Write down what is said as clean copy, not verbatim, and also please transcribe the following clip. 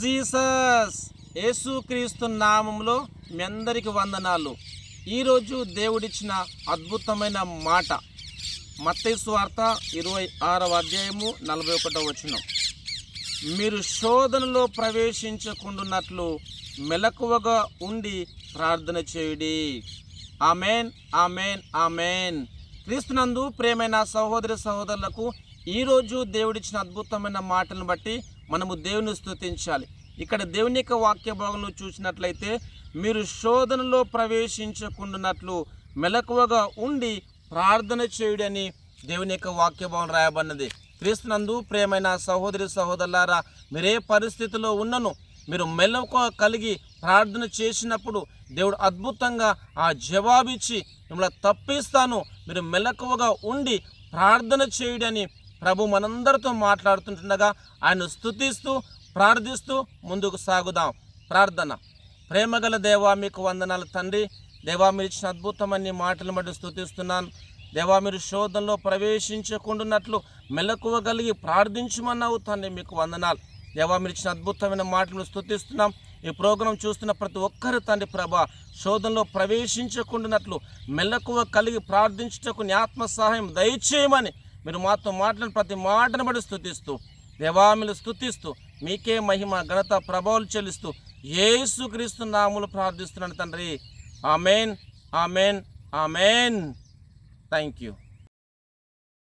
Jesus. యేసుక్రీస్తు నామములో మీ అందరికి వందనాలు. ఈరోజు దేవుడిచ్చిన అద్భుతమైన మాట మత్తయి సువార్త 26వ అధ్యాయము 41వ వచనం. మీరు శోధనలో ప్రవేశించకుండునట్లు మెలకువగా ఉండి ప్రార్థన చేయుడి. Amen, amen, amen. క్రీస్తునందు ప్రియమైన సహోదరి సహోదరులకు ఈరోజు దేవుడిచ్చిన అద్భుతమైన మాటలను బట్టి మనము దేవుని స్తుతించాలి. ఇక్కడ దేవుని యొక్క వాక్య భాగంలో చూసినట్లయితే మీరు శోధనలో ప్రవేశించకుండానట్లు మెలకువగా ఉండి ప్రార్థన చేయుడని దేవుని యొక్క వాక్య భాగం రాయబడినది. క్రీస్తునందు ప్రియమైన సహోదరి సహోదరులారా, మీరే పరిస్థితిలో ఉన్నను మీరు మెలకువ కలిగి ప్రార్థన చేసినప్పుడు దేవుడు అద్భుతంగా ఆ జవాబిచ్చి మిమ్మల్ని తప్పిస్తాను, మీరు మెలకువగా ఉండి ప్రార్థన చేయుడని ప్రభు మనందరితో మాట్లాడుతుండగా ఆయన స్తుతిస్తూ ప్రార్థిస్తూ ముందుకు సాగుదాం. ప్రార్థన. ప్రేమగల దేవా, మీకు వందనాలు తండ్రి. దేవా, మీరు ఇచ్చిన అద్భుతమైన మాటలు బట్టి స్తుతిస్తున్నాను. దేవా, మీరు శోధనలో ప్రవేశించకుండానట్లు మెలకువ కలిగి ప్రార్థించమన్నావు తండ్రి, మీకు వందనాలు. దేవా, మీరు ఇచ్చిన అద్భుతమైన మాటలు స్తుతిస్తున్నాం. ఈ ప్రోగ్రాం చూస్తున్న ప్రతి ఒక్కరు తండ్రి ప్రభా, శోధనలో ప్రవేశించకుండానట్లు మెలకువ కలిగి ప్రార్థించుటకు నీ ఆత్మ సహాయం దయచేయమని మీరు మాతో మాట్లాడిన ప్రతి మాటను బట్టి స్తుతిస్తూ దేవా, మీరు స్తుతిస్తూ మీకే మహిమ ఘనత ప్రభావాలు చెల్లిస్తూ యేసుక్రీస్తు నామములో ప్రార్థిస్తున్నాను తండ్రి. Amen, amen, amen. Thank you.